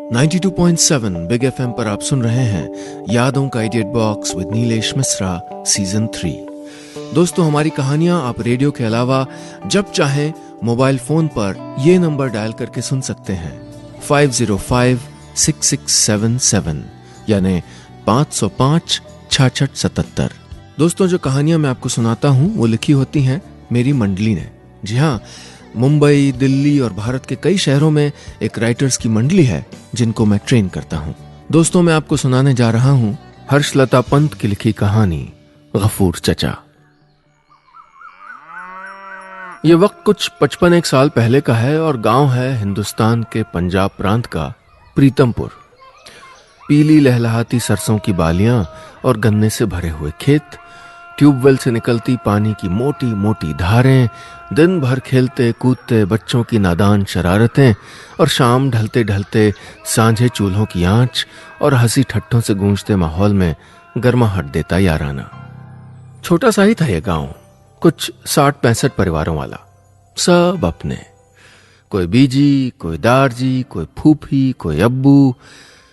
92.7 big FM पर आप सुन रहे हैं यादों का idiot box with Nilesh Mishra season 3। दोस्तों, हमारी कहानियां आप रेडियो के अलावा जब चाहें मोबाइल फोन पर ये नंबर डायल करके सुन सकते हैं 505-6677 यानी 505-6677। दोस्तों, जो कहानियां मैं आपको सुनाता हूं वो लिखी होती हैं मेरी मंडली ने। जी हाँ, मुंबई, दिल्ली और भारत के कई शहरों में एक राइटर्स की मंडली है जिनको मैं ट्रेन करता हूं। दोस्तों, मैं आपको सुनाने जा रहा हूं हर्षलता पंत की लिखी कहानी गफूर चचा। ये वक्त कुछ 55 साल पहले का है और गांव है हिंदुस्तान के पंजाब प्रांत का प्रीतमपुर। पीली लहलहाती सरसों की बालियां और गन्ने से भरे हुए खेत, ट्यूबवेल से निकलती पानी की मोटी मोटी धारें, दिन भर खेलते कूदते बच्चों की नादान शरारतें और शाम ढलते ढलते सांझे चूल्हों की आंच और हंसी ठट्ठों से गूंजते माहौल में गर्माहट देता याराना। छोटा सा ही था यह गांव, कुछ 60-65 परिवारों वाला, सब अपने। कोई बीजी, कोई दारजी, कोई फूफी, कोई अब्बू।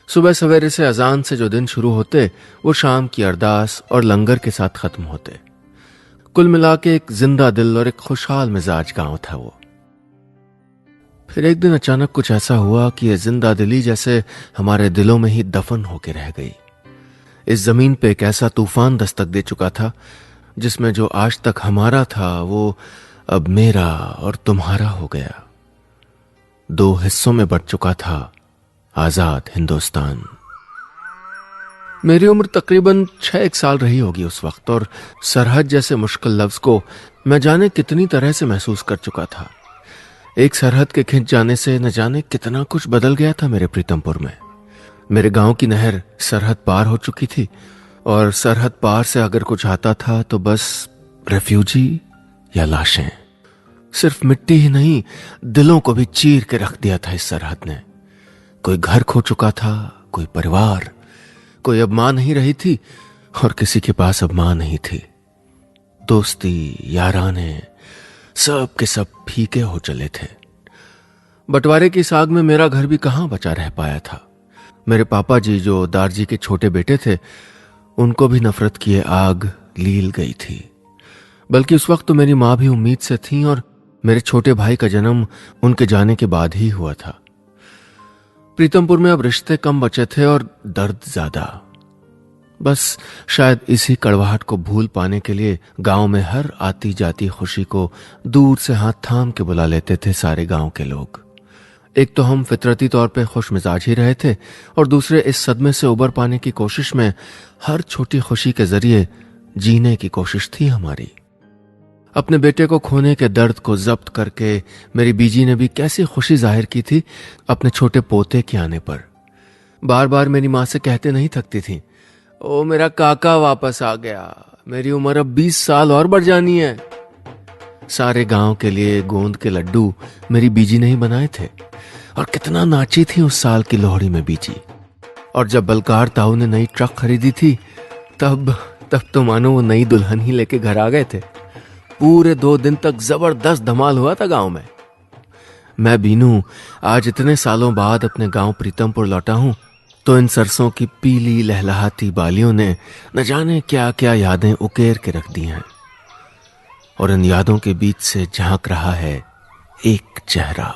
सुबह सवेरे से अजान से जो दिन शुरू होते वो शाम की अरदास और लंगर के साथ खत्म होते। कुल मिला के एक जिंदा दिल और एक खुशहाल मिजाज गांव था वो। फिर एक दिन अचानक कुछ ऐसा हुआ कि ये जिंदा दिली जैसे हमारे दिलों में ही दफन होके रह गई। इस जमीन पे एक ऐसा तूफान दस्तक दे चुका था जिसमें जो आज तक हमारा था वो अब मेरा और तुम्हारा हो गया। 2 हिस्सों में बंट चुका था आजाद हिंदुस्तान। मेरी उम्र तकरीबन 6 साल रही होगी उस वक्त, और सरहद जैसे मुश्किल लफ्ज को मैं जाने कितनी तरह से महसूस कर चुका था। एक सरहद के खिंच जाने से न जाने कितना कुछ बदल गया था मेरे प्रीतमपुर में। मेरे गांव की नहर सरहद पार हो चुकी थी और सरहद पार से अगर कुछ आता था तो बस रेफ्यूजी या लाशें। सिर्फ मिट्टी ही नहीं, दिलों को भी चीर के रख दिया था इस सरहद ने। कोई घर खो चुका था, कोई परिवार, कोई अब मां नहीं रही थी और किसी के पास अब मां नहीं थी। दोस्ती, याराने, सब के सब फीके हो चले थे। बंटवारे की साग में मेरा घर भी कहां बचा रह पाया था। मेरे पापा जी, जो दारजी के छोटे बेटे थे, उनको भी नफरत किए आग लील गई थी। बल्कि उस वक्त तो मेरी मां भी उम्मीद से थी और मेरे छोटे भाई का जन्म उनके जाने के बाद ही हुआ था। प्रीतमपुर में अब रिश्ते कम बचे थे और दर्द ज्यादा। बस शायद इसी कड़वाहट को भूल पाने के लिए गांव में हर आती जाती खुशी को दूर से हाथ थाम के बुला लेते थे सारे गांव के लोग। एक तो हम फितरती तौर पे खुश मिजाज ही रहे थे और दूसरे इस सदमे से उबर पाने की कोशिश में हर छोटी खुशी के जरिए जीने की कोशिश थी हमारी। अपने बेटे को खोने के दर्द को जब्त करके मेरी बीजी ने भी कैसी खुशी जाहिर की थी अपने छोटे पोते के आने पर। बार बार मेरी मां से कहते नहीं थकती थी, ओ मेरा काका वापस आ गया, मेरी उम्र अब 20 साल और बढ़ जानी है। सारे गांव के लिए गोंद के लड्डू मेरी बीजी ने ही बनाए थे और कितना नाची थी उस साल की लोहड़ी में बीजी। और जब बलकार ताऊ ने नई ट्रक खरीदी थी तब तो मानो वो नई दुल्हन ही लेके घर आ गए थे। पूरे 2 दिन तक जबरदस्त धमाल हुआ था गांव में। मैं बीनू आज इतने सालों बाद अपने गांव प्रीतमपुर लौटा हूं तो इन सरसों की पीली लहलहाती बालियों ने न जाने क्या क्या यादें उकेर के रख दी हैं। और इन यादों के बीच से झांक रहा है एक चेहरा,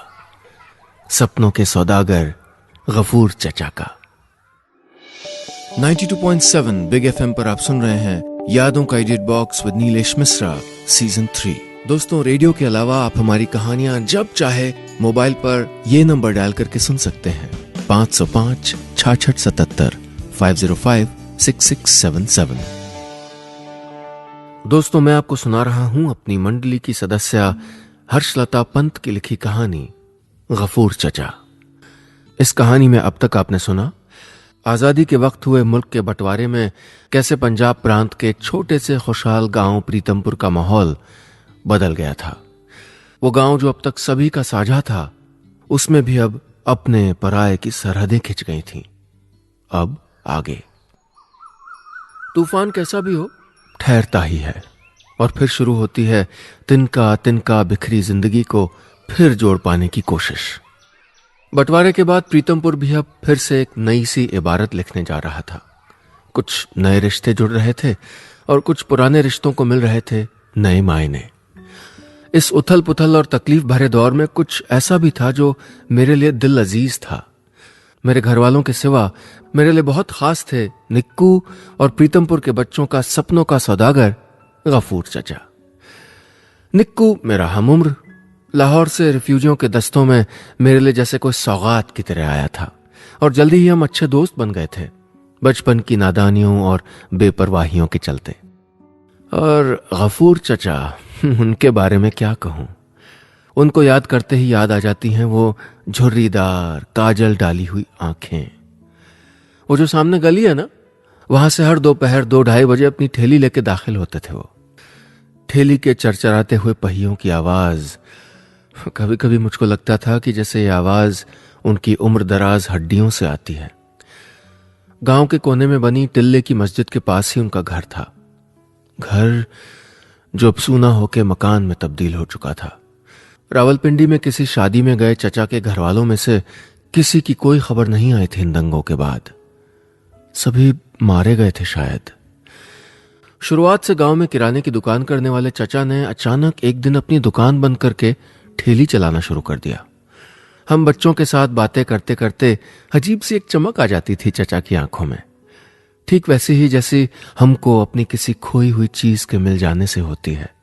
सपनों के सौदागर गफूर चचा का। 92.7 बिग एफएम पर आप सुन रहे हैं यादों का idiot box with Nilesh Mishra season 3। दोस्तों, रेडियो के अलावा आप हमारी कहानियां जब चाहे मोबाइल पर ये नंबर डायल करके सुन सकते हैं 505-6677 505-6677। दोस्तों, मैं आपको सुना रहा हूं अपनी मंडली की सदस्य हर्षलता पंत की लिखी कहानी गफूर चचा। इस कहानी में अब तक आपने सुना आजादी के वक्त हुए मुल्क के बंटवारे में कैसे पंजाब प्रांत के छोटे से खुशहाल गांव प्रीतमपुर का माहौल बदल गया था। वो गांव जो अब तक सभी का साझा था, उसमें भी अब अपने पराये की सरहदें खिंच गई थीं। अब आगे तूफान कैसा भी हो ठहरता ही है और फिर शुरू होती है तिनका तिनका बिखरी जिंदगी को फिर जोड़ पाने की कोशिश। बंटवारे के बाद प्रीतमपुर भी अब फिर से एक नई सी इबारत लिखने जा रहा था। कुछ नए रिश्ते जुड़ रहे थे और कुछ पुराने रिश्तों को मिल रहे थे नए मायने। इस उथल पुथल और तकलीफ भरे दौर में कुछ ऐसा भी था जो मेरे लिए दिल अजीज था। मेरे घर वालों के सिवा मेरे लिए बहुत खास थे निक्कू और प्रीतमपुर के बच्चों का सपनों का सौदागर गफूर चचा। निक्कू मेरा हमउम्र लाहौर से रिफ्यूजियों के दस्तों में मेरे लिए जैसे कोई सौगात की तरह आया था और जल्दी ही हम अच्छे दोस्त बन गए थे, बचपन की नादानियों और बेपरवाहियों के चलते। और गफूर चचा, उनके बारे में क्या कहूं। उनको याद करते ही याद आ जाती हैं वो झुर्रीदार काजल डाली हुई आंखें। वो जो सामने गली है ना, वहां से हर दोपहर 2-2:30 बजे अपनी ठेली लेके दाखिल होते थे वो। ठेली के चरचराते हुए पहियों की आवाज, कभी कभी मुझको लगता था कि जैसे ये आवाज उनकी उम्र दराज हड्डियों से आती है। गांव के कोने में बनी टिल्ले की मस्जिद के पास ही उनका घर था, घर जो अब सूना होके मकान में तब्दील हो चुका था। रावलपिंडी में किसी शादी में गए चचा के घर वालों में से किसी की कोई खबर नहीं आई थी इन दंगों के बाद। सभी मारे गए थे शायद। शुरुआत से गांव में किराने की दुकान करने वाले चचा ने अचानक एक दिन अपनी दुकान बंद करके ठेली चलाना शुरू कर दिया। हम बच्चों के साथ बातें करते करते अजीब सी एक चमक आ जाती थी चचा की आंखों में, ठीक वैसे ही जैसी हमको अपनी किसी खोई हुई चीज के मिल जाने से होती है,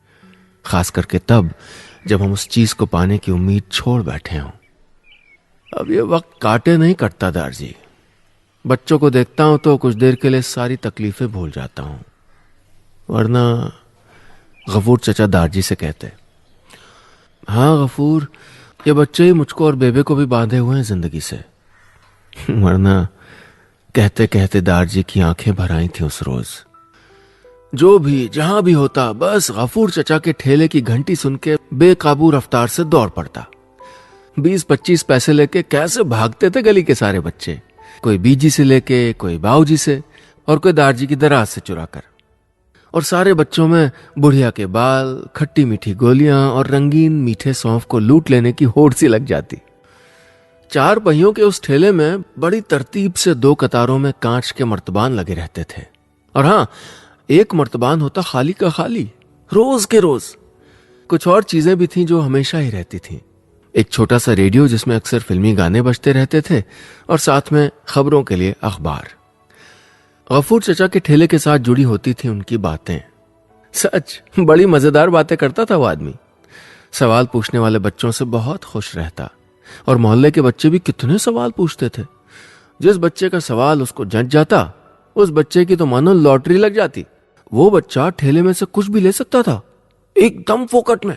खास करके तब जब हम उस चीज को पाने की उम्मीद छोड़ बैठे हों। अब ये वक्त काटे नहीं कटता दारजी। बच्चों को देखता हूं तो कुछ देर के लिए सारी तकलीफें भूल जाता हूं, वरना गफूर चचा दारजी से कहते, हाँ गफूर, ये बच्चे ही मुझको और बेबे को भी बांधे हुए हैं जिंदगी से। वरना कहते कहते दारजी की आंखें भर आई थी उस रोज। जो भी जहां भी होता, बस गफूर चचा के ठेले की घंटी सुन के बेकाबू रफ्तार से दौड़ पड़ता। 20-25 पैसे लेके कैसे भागते थे गली के सारे बच्चे, कोई बीजी से लेके, कोई बाऊजी से और कोई दारजी की दराज से चुरा कर। और सारे बच्चों में बुढ़िया के बाल, खट्टी मीठी गोलियां और रंगीन मीठे सौंफ को लूट लेने की होड़ सी लग जाती। 4 पहियों के उस ठेले में बड़ी तरतीब से 2 कतारों में कांच के मर्तबान लगे रहते थे। और हाँ, एक मर्तबान होता खाली का खाली, रोज के रोज। कुछ और चीजें भी थीं जो हमेशा ही रहती थीं। एक छोटा सा रेडियो जिसमें अक्सर फिल्मी गाने बजते रहते थे और साथ में खबरों के लिए अखबार। गफूर चचा के ठेले के साथ जुड़ी होती थी उनकी बातें। सच बड़ी मजेदार बातें करता था वो आदमी। सवाल पूछने वाले बच्चों से बहुत खुश रहता और मोहल्ले के बच्चे भी कितने सवाल पूछते थे। जिस बच्चे का सवाल उसको जंच जाता, उस बच्चे की तो मानो लॉटरी लग जाती। वो बच्चा ठेले में से कुछ भी ले सकता था, एकदम फोकट में।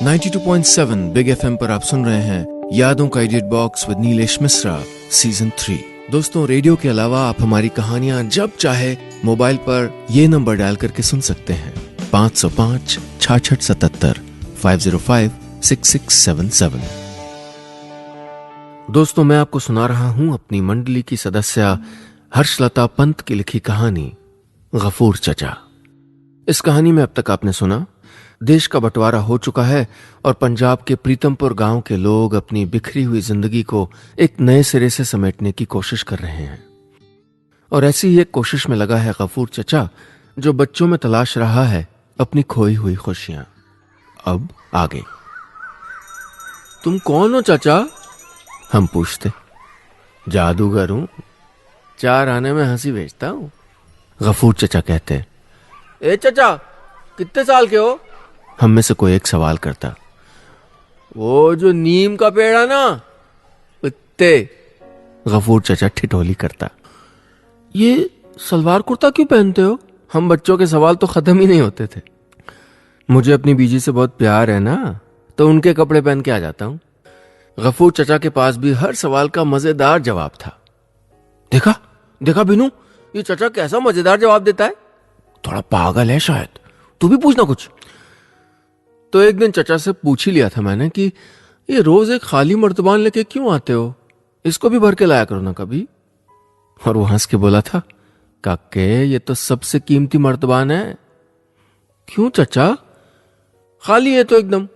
92.7 बिग एफएम पर आप सुन रहे हैं यादों का edit box with Nilesh Mishra season 3। दोस्तों, रेडियो के अलावा आप हमारी कहानियां जब चाहे मोबाइल पर ये नंबर डायल करके सुन सकते हैं, 505-6677 505-6677। दोस्तों, मैं आपको सुना रहा हूं अपनी मंडली की सदस्य हर्षलता पंत की लिखी कहानी गफूर चचा। इस कहानी में अब तक आपने सुना, देश का बंटवारा हो चुका है और पंजाब के प्रीतमपुर गांव के लोग अपनी बिखरी हुई जिंदगी को एक नए सिरे से समेटने की कोशिश कर रहे हैं। और ऐसी ही एक कोशिश में लगा है गफूर चचा, जो बच्चों में तलाश रहा है अपनी खोई हुई खुशियां। अब आगे। तुम कौन हो चाचा? हम पूछते। जादूगर हूं, 4 आने में हंसी बेचता हूं। गफूर चचा कहते। ए चचा, कितने साल के हो? हम में से कोई एक सवाल करता। वो जो नीम का पेड़ है ना, उत्ते। गफूर चचा ठिठोली करता। ये सलवार कुर्ता क्यों पहनते हो? हम बच्चों के सवाल तो खत्म ही नहीं होते थे। मुझे अपनी बीजी से बहुत प्यार है ना, तो उनके कपड़े पहन के आ जाता हूं। गफूर चचा के पास भी हर सवाल का मजेदार जवाब था। देखा देखा बिनू, ये चचा कैसा मजेदार जवाब देता है। थोड़ा पागल है शायद, तू भी पूछना कुछ। तो एक दिन चचा से पूछ ही लिया था मैंने कि ये रोज एक खाली मर्तबान लेके क्यों आते हो, इसको भी भर के लाया करो ना कभी। और वो हंस के बोला था, काके ये तो सबसे कीमती मर्तबान है। क्यों चचा? खाली है तो एकदम,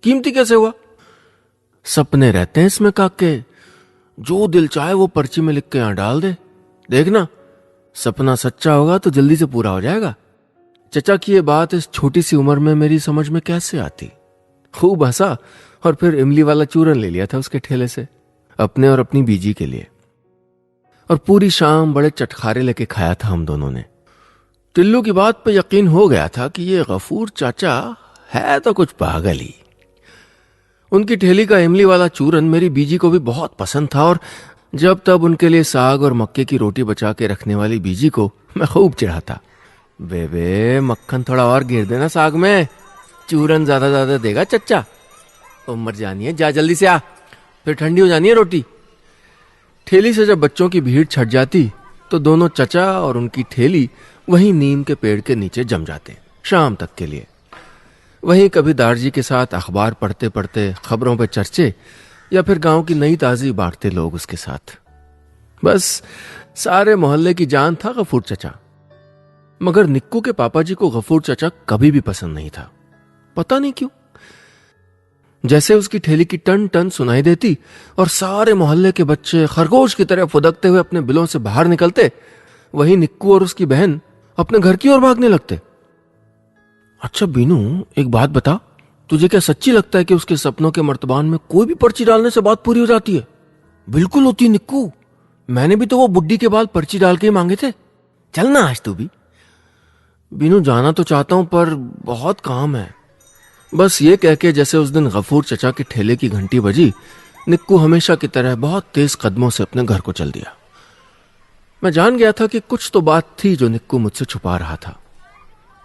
कीमती कैसे हुआ? सपने रहते हैं इसमें काके, जो दिल चाहे वो पर्ची में लिख के यहां डाल दे, देखना सपना सच्चा होगा तो जल्दी से पूरा हो जाएगा। चचा की ये बात इस छोटी सी उम्र में मेरी समझ में कैसे आती। खूब हंसा और फिर इमली वाला चूरन ले लिया था उसके ठेले से, अपने और अपनी बीजी के लिए, और पूरी शाम बड़े चटखारे लेके खाया था हम दोनों ने। टिल्लू की बात पे यकीन हो गया था कि ये गफूर चाचा है तो कुछ पागल ही। उनकी ठेली का इमली वाला चूरन मेरी बीजी को भी बहुत पसंद था, और जब तब उनके लिए साग और मक्के की रोटी बचा के रखने वाली बीजी को मैं खूब चिढ़ाता। बेबे मक्खन थोड़ा और गिर देना साग में, चूरन ज्यादा देगा चच्चा। उम्र जानी है, जा जल्दी से आ, फिर ठंडी हो जानी है रोटी। ठेली से जब बच्चों की भीड़ छट जाती तो दोनों चचा और उनकी ठेली वहीं नीम के पेड़ के नीचे जम जाते शाम तक के लिए। वहीं कभी दारजी के साथ अखबार पढ़ते पढ़ते खबरों पे चर्चे, या फिर गांव की नई ताजी बांटते लोग उसके साथ। बस सारे मोहल्ले की जान था गफूर चचा। मगर निक्कू के पापा जी को गफूर चचा कभी भी पसंद नहीं था, पता नहीं क्यों। जैसे उसकी ठेली की टन टन सुनाई देती और सारे मोहल्ले के बच्चे खरगोश की तरह फुदकते हुए अपने बिलों से बाहर निकलते, वहीं निक्कू और उसकी बहन अपने घर की ओर भागने लगते। अच्छा बीनू, एक बात बता, तुझे क्या सच्ची लगता है कि उसके सपनों के मर्तबान में कोई भी पर्ची डालने से बात पूरी हो जाती है? बिल्कुल होती है निक्कू, मैंने भी तो वो बुड्ढी के बाद पर्ची डाल के ही मांगे थे। चलना आज तू भी। बीनू जाना तो चाहता हूं पर बहुत काम है। बस ये कह के जैसे उस दिन गफूर चचा के ठेले की घंटी बजी, निक्कू हमेशा की तरह बहुत तेज कदमों से अपने घर को चल दिया। मैं जान गया था कि कुछ तो बात थी जो निक्कू मुझसे छुपा रहा था।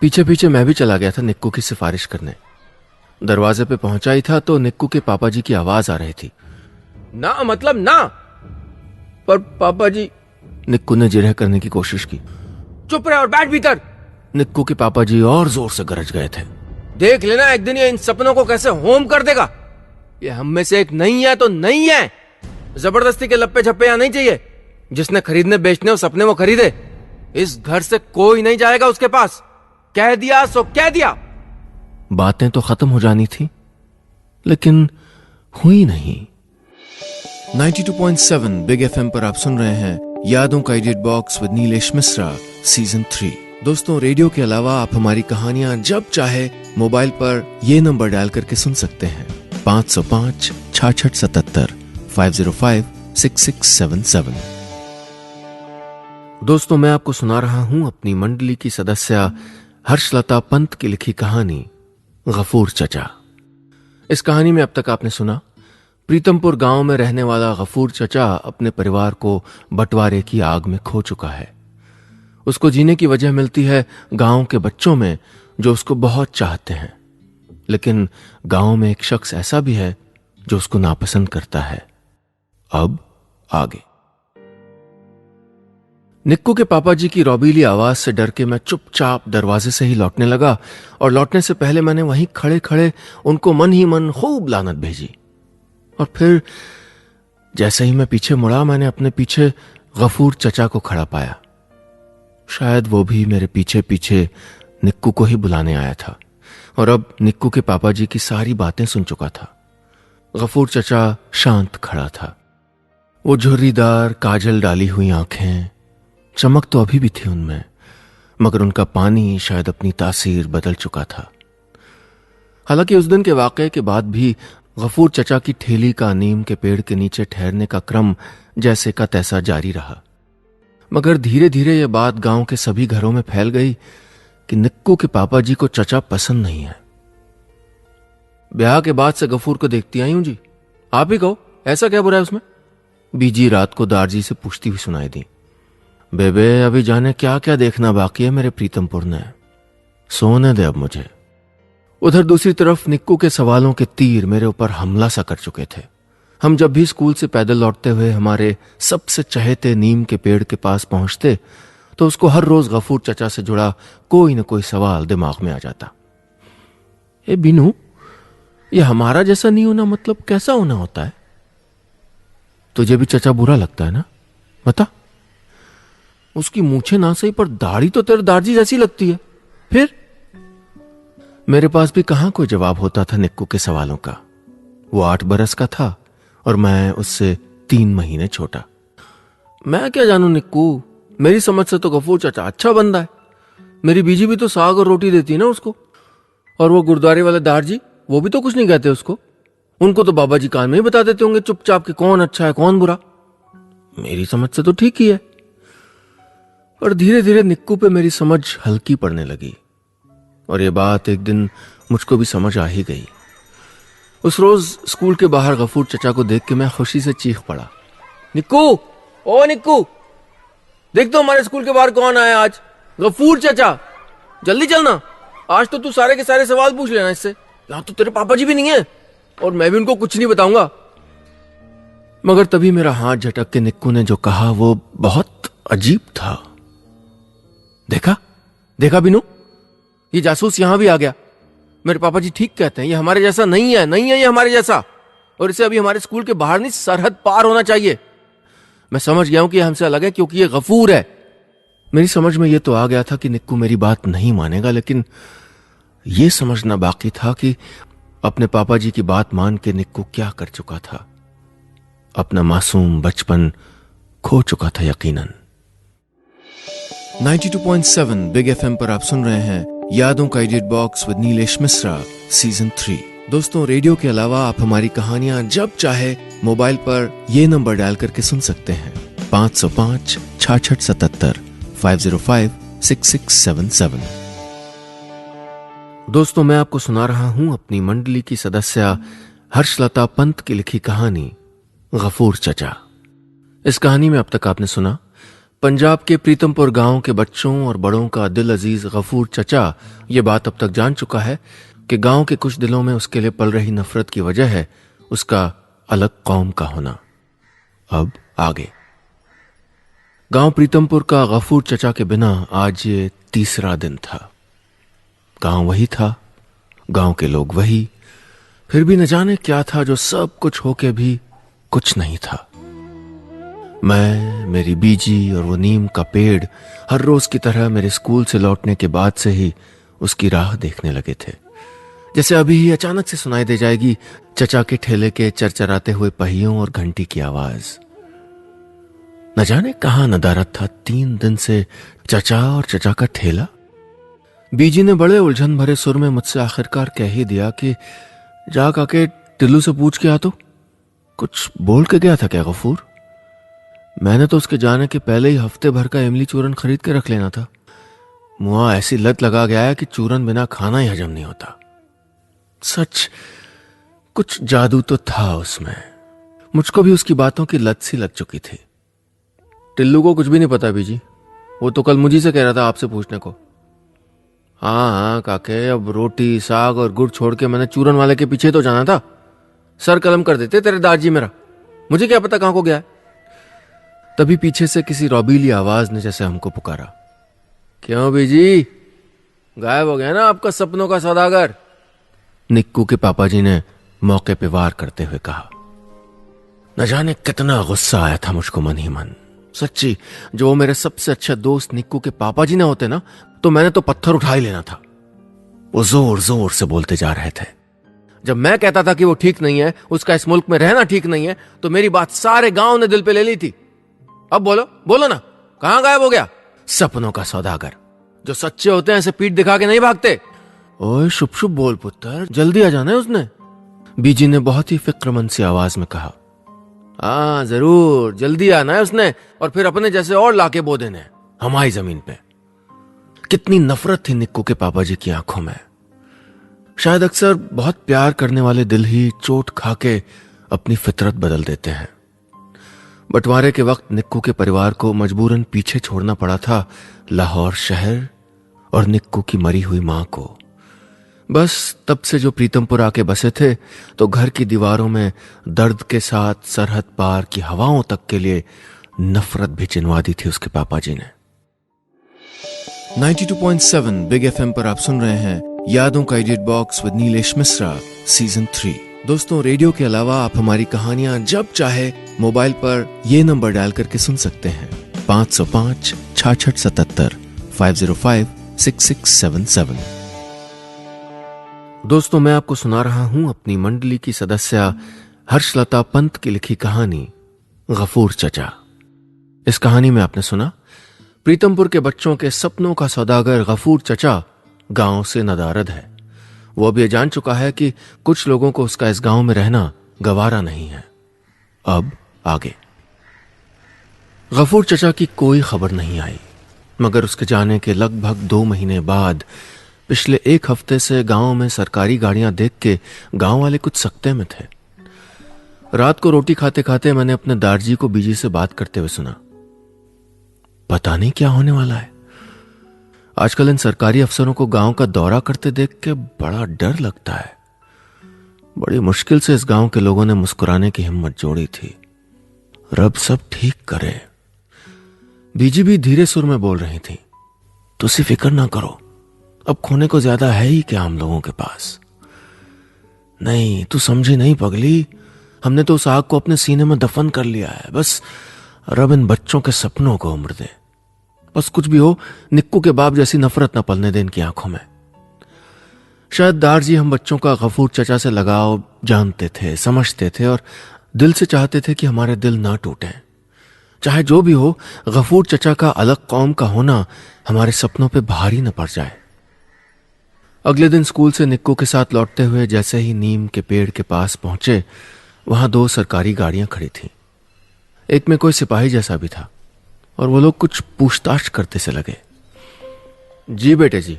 पीछे पीछे मैं भी चला गया था निक्कू की सिफारिश करने। दरवाजे पे पहुंचा ही था तो निक्कू के पापा जी की आवाज आ रही थी, ना मतलब ना। पर पापा जी, निक्कू ने जिरह करने की कोशिश की। चुप रहे और बैठ भीतर। निक्कू के पापा जी और जोर से गरज गए थे। देख लेना एक दिन ये इन सपनों को कैसे होम कर देगा। ये हम में से एक नहीं है तो नहीं है। जबरदस्ती के लप्पे झप्पे यहां नहीं चाहिए। जिसने खरीदने बेचने वो सपने वो खरीदे। इस घर से कोई नहीं जाएगा उसके पास। कह दिया सो कह दिया। बातें तो खत्म हो जानी थी, लेकिन हुई नहीं। 92.7 बिग एफएम पर आप सुन रहे हैं यादों का edit box with Nilesh Mishra season 3। दोस्तों, रेडियो के अलावा आप हमारी कहानियां जब चाहे मोबाइल पर ये नंबर डायल करके सुन सकते हैं, 505 6677 505 6677। दोस्तों, मैं आपको सुना रहा हूं अपनी मंडली की सदस्य हर्षलता पंत की लिखी कहानी गफूर चचा। इस कहानी में अब तक आपने सुना, प्रीतमपुर गांव में रहने वाला गफूर चचा अपने परिवार को बंटवारे की आग में खो चुका है। उसको जीने की वजह मिलती है गांव के बच्चों में जो उसको बहुत चाहते हैं, लेकिन गांव में एक शख्स ऐसा भी है जो उसको नापसंद करता है। अब आगे। निक्कू के पापा जी की रौबीली आवाज से डर के मैं चुपचाप दरवाजे से ही लौटने लगा, और लौटने से पहले मैंने वहीं खड़े खड़े उनको मन ही मन खूब लानत भेजी। और फिर जैसे ही मैं पीछे मुड़ा, मैंने अपने पीछे गफूर चचा को खड़ा पाया। शायद वो भी मेरे पीछे पीछे निक्कू को ही बुलाने आया था, और अब निक्कू के पापा जी की सारी बातें सुन चुका था। गफूर चचा शांत खड़ा था। वो झुर्रीदार काजल डाली हुई आंखें, चमक तो अभी भी थी उनमें, मगर उनका पानी शायद अपनी तासीर बदल चुका था। हालांकि उस दिन के वाकये के बाद भी गफूर चचा की ठेली का नीम के पेड़ के नीचे ठहरने का क्रम जैसे का तैसा जारी रहा। मगर धीरे धीरे यह बात गांव के सभी घरों में फैल गई कि निक्कू के पापा जी को चचा पसंद नहीं है। ब्याह के बाद से गफूर को देखती आई हूं जी, आप ही कहो ऐसा क्या बुरा है उसमें? बीजी रात को दारजी से पूछती हुई सुनाई दी। बेबे, अभी जाने क्या क्या देखना बाकी है मेरे प्रीतमपुर ने, सोने दे अब मुझे। उधर दूसरी तरफ निक्कू के सवालों के तीर मेरे ऊपर हमला सा कर चुके थे। हम जब भी स्कूल से पैदल लौटते हुए हमारे सबसे चहेते नीम के पेड़ के पास पहुंचते तो उसको हर रोज गफूर चचा से जुड़ा कोई न कोई सवाल दिमाग में आ जाता। ए बीनू, ये हमारा जैसा नहीं होना मतलब कैसा होना होता है? तुझे भी चचा बुरा लगता है ना? बता। उसकी मूछें ना सही पर दाढ़ी तो तेरे दारजी जैसी लगती है। फिर मेरे पास भी कहां कोई जवाब होता था निक्कू के सवालों का। वो 8 बरस का था और मैं उससे 3 महीने छोटा। मैं क्या जानू निक्कू, मेरी समझ से तो गफूर चाचा अच्छा बंदा है। मेरी बीजी भी तो साग और रोटी देती है ना उसको। और वो गुरुद्वारे वाले दार जी, वो भी तो कुछ नहीं कहते उसको। उनको तो बाबा जी कान में ही बता देते होंगे चुपचाप कि कौन अच्छा है कौन बुरा। मेरी समझ से तो ठीक ही है। पर धीरे धीरे निक्कू पे मेरी समझ हल्की पड़ने लगी और ये बात एक दिन मुझको भी समझ आ ही गई। उस रोज स्कूल के बाहर गफूर चचा को देख के मैं खुशी से चीख पड़ा, निक्कू, ओ निक्कू, देख तो हमारे स्कूल के बाहर कौन आया आज। गफूर चचा, जल्दी चलना, आज तो तू सारे के सारे सवाल पूछ लेना इससे। यहां तो तेरे पापा जी भी नहीं है और मैं भी उनको कुछ नहीं बताऊंगा। मगर तभी मेरा हाथ झटक के निक्कू ने जो कहा वो बहुत अजीब था। देखा देखा बिनू, ये जासूस यहां भी आ गया। मेरे पापा जी ठीक कहते हैं, ये हमारे जैसा नहीं है ये हमारे जैसा, और इसे अभी हमारे स्कूल के बाहर नहीं सरहद पार होना चाहिए। मैं समझ गया हूं कि ये हमसे अलग है क्योंकि ये गफूर है। मेरी समझ में ये तो आ गया था कि निक्कू मेरी बात नहीं मानेगा, लेकिन यह समझना बाकी था कि अपने पापा जी की बात मान के निक्कू क्या कर चुका था। अपना मासूम बचपन खो चुका था यकीनन। 92.7 बिग एफएम पर आप सुन रहे हैं यादों का edit box with Nilesh Mishra season 3। दोस्तों, रेडियो के अलावा आप हमारी कहानियां जब चाहे मोबाइल पर ये नंबर डायल करके सुन सकते हैं, 505 6677 505 6677। दोस्तों, मैं आपको सुना रहा हूं अपनी मंडली की सदस्य हर्षलता पंत की लिखी कहानी गफूर चचा। इस कहानी में अब तक आपने सुना पंजाब के प्रीतमपुर गांव के बच्चों और बड़ों का दिल अजीज गफूर चचा ये बात अब तक जान चुका है कि गांव के कुछ दिलों में उसके लिए पल रही नफरत की वजह है उसका अलग कौम का होना। अब आगे। गांव प्रीतमपुर का गफूर चचा के बिना आज ये तीसरा दिन था। गांव वही था, गांव के लोग वही, फिर भी न जाने क्या था जो सब कुछ होके भी कुछ नहीं था। मैं, मेरी बीजी और वो नीम का पेड़ हर रोज की तरह मेरे स्कूल से लौटने के बाद से ही उसकी राह देखने लगे थे। जैसे अभी ही अचानक से सुनाई दे जाएगी चचा के ठेले के चरचराते हुए पहियों और घंटी की आवाज। न जाने कहां नदारत था 3 दिन से चचा और चचा का ठेला। बीजी ने बड़े उलझन भरे सुर में मुझसे आखिरकार कह ही दिया कि जा काके टिल्लू से पूछ के आ। तो कुछ बोल के गया था क्या गफूर? मैंने तो उसके जाने के पहले ही हफ्ते भर का इमली चूरन खरीद के रख लेना था। मुआ ऐसी लत लगा गया है कि चूरन बिना खाना ही हजम नहीं होता। सच कुछ जादू तो था उसमें। मुझको भी उसकी बातों की लत सी लग चुकी थी। टिल्लू को कुछ भी नहीं पता बीजी, वो तो कल मुझी से कह रहा था आपसे पूछने को। हाँ काके, अब रोटी साग और गुड़ छोड़ के मैंने चूरन वाले के पीछे तो जाना था। सर कलम कर देते तेरे दादाजी मेरा, मुझे क्या पता कहां को गया है। तभी पीछे से किसी रौबीली आवाज ने जैसे हमको पुकारा, क्यों बीजी, गायब हो गया ना आपका सपनों का सौदागर? निक्कू के पापा जी ने मौके पे वार करते हुए कहा। न जाने कितना गुस्सा आया था मुझको मन ही मन। सच्ची, जो मेरे सबसे अच्छे दोस्त निक्कू के पापा जी ना होते ना, तो मैंने तो पत्थर उठा ही लेना था। वो जोर जोर से बोलते जा रहे थे। जब मैं कहता था कि वो ठीक नहीं है, उसका इस मुल्क में रहना ठीक नहीं है, तो मेरी बात सारे गांव ने दिल पे ले ली थी। अब बोलो बोलो ना, कहां गायब हो गया सपनों का सौदागर? जो सच्चे होते हैं ऐसे पीठ दिखा के नहीं भागते। ओए शुभ शुभ बोल पुत्र, जल्दी आ जाना है उसने, बीजी ने बहुत ही फिक्रमंद सी आवाज में कहा। हाँ जरूर, जल्दी आना है उसने, और फिर अपने जैसे और लाके बो देने हमारी जमीन पे। कितनी नफरत थी निक्कू के पापा जी की आंखों में। शायद अक्सर बहुत प्यार करने वाले दिल ही चोट खाके अपनी फितरत बदल देते हैं। बंटवारे के वक्त निक्कू के परिवार को मजबूरन पीछे छोड़ना पड़ा था लाहौर शहर और निक्कू की मरी हुई मां को। बस तब से जो प्रीतमपुर आके बसे थे, तो घर की दीवारों में दर्द के साथ सरहद पार की हवाओं तक के लिए नफरत भी चिनवा दी थी उसके पापा जी ने। 92.7 बिग एफएम पर आप सुन रहे हैं यादों का edit box with Nilesh Mishra season 3। दोस्तों, रेडियो के अलावा आप हमारी कहानियां जब चाहे मोबाइल पर ये नंबर डायल करके सुन सकते हैं, 505 6677 505 6677। दोस्तों, मैं आपको सुना रहा हूं अपनी मंडली की सदस्य हर्षलता पंत की लिखी कहानी गफूर चचा। इस कहानी में आपने सुना प्रीतमपुर के बच्चों के सपनों का सौदागर गफूर चचा गांव से नदारद है। वो अब ये जान चुका है कि कुछ लोगों को उसका इस गांव में रहना गवारा नहीं है। अब आगे। गफूर चचा की कोई खबर नहीं आई, मगर उसके जाने के लगभग 2 महीने बाद पिछले 1 हफ्ते से गांव में सरकारी गाड़ियां देख के गांव वाले कुछ सकते में थे। रात को रोटी खाते खाते मैंने अपने दारजी को बीजी से बात करते हुए सुना, पता नहीं क्या होने वाला है। आजकल इन सरकारी अफसरों को गांव का दौरा करते देख के बड़ा डर लगता है। बड़ी मुश्किल से इस गांव के लोगों ने मुस्कुराने की हिम्मत जोड़ी थी। रब सब ठीक करे। बीजी भी धीरे सुर में बोल रही थी, तुसी फिक्र ना करो, अब खोने को ज्यादा है ही क्या हम लोगों के पास। नहीं, तू समझी नहीं पगली, हमने तो उस आग को अपने सीने में दफन कर लिया है। बस रब इन बच्चों के सपनों को उम्र दे। बस कुछ भी हो, निक्कू के बाप जैसी नफरत न पलने दे इनकी आंखों में। शायद दारजी हम बच्चों का गफूर चचा से लगाव जानते थे, समझते थे और दिल से चाहते थे कि हमारे दिल ना टूटें। चाहे जो भी हो, गफूर चचा का अलग कौम का होना हमारे सपनों पे भारी न पड़ जाए। अगले दिन स्कूल से निक्कू के साथ लौटते हुए जैसे ही नीम के पेड़ के पास पहुंचे, वहां 2 सरकारी गाड़ियां खड़ी थीं। एक में कोई सिपाही जैसा भी था और वो लोग कुछ पूछताछ करते से लगे। जी बेटे जी,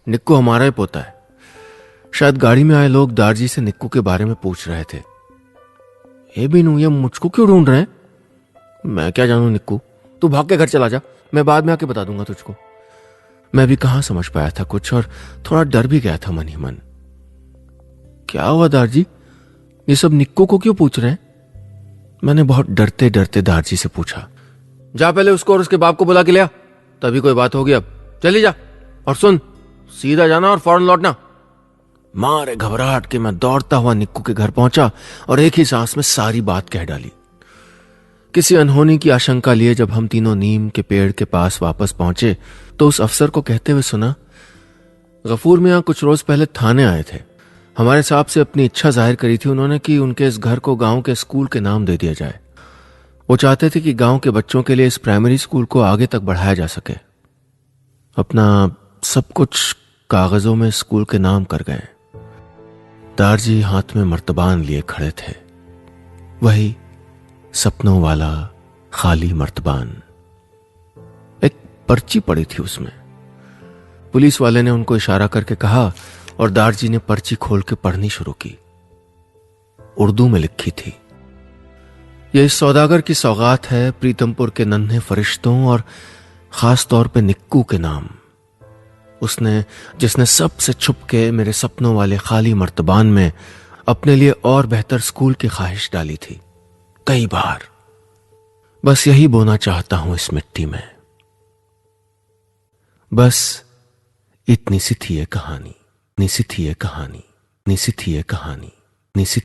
निक्कू हमारा ही पोता है। शायद गाड़ी में आए लोग दारजी से निक्कू के बारे में पूछ रहे थे। ए बीनू, ये मुझको क्यों ढूंढ रहे हैं? मैं क्या जानू निक्कू, तू भाग के घर चला जा, मैं बाद में आके बता दूंगा तुझको। मैं भी कहां समझ पाया था कुछ और थोड़ा डर भी गया था मन ही मन। क्या हुआ दारजी, ये सब निक्कू को क्यों पूछ रहे हैं? मैंने बहुत डरते डरते दारजी से पूछा। जा पहले उसको और उसके बाप को बुला के लिया, तभी कोई बात होगी। अब चली जा और सुन, सीधा जाना और फौरन लौटना। मारे घबराहट के मैं दौड़ता हुआ निक्कू के घर पहुंचा और एक ही सांस में सारी बात कह डाली। किसी अनहोनी की आशंका लिए जब हम तीनों नीम के पेड़ के पास वापस पहुंचे तो उस अफसर को कहते हुए सुना, गफूर मियां कुछ रोज पहले थाने आए थे। हमारे साहब से अपनी इच्छा जाहिर करी थी उन्होंने कि उनके इस घर को गांव के स्कूल के नाम दे दिया जाए। वो चाहते थे कि गांव के बच्चों के लिए इस प्राइमरी स्कूल को आगे तक बढ़ाया जा सके। अपना सब कुछ कागजों में स्कूल के नाम कर गए। दारजी हाथ में मर्तबान लिए खड़े थे, वही सपनों वाला खाली मर्तबान। एक पर्ची पड़ी थी उसमें। पुलिस वाले ने उनको इशारा करके कहा और दारजी ने पर्ची खोल के पढ़नी शुरू की। उर्दू में लिखी थी, यह इस सौदागर की सौगात है प्रीतमपुर के नन्हे फरिश्तों और खास तौर पे निक्कू के नाम। उसने जिसने सबसे छुप के मेरे सपनों वाले खाली मर्तबान में अपने लिए और बेहतर स्कूल की ख्वाहिश डाली थी कई बार। बस यही बोना चाहता हूं इस मिट्टी में। बस इतनी सी थी ये कहानी, निसी थी ये कहानी, निसी थी ये कहानी, निसी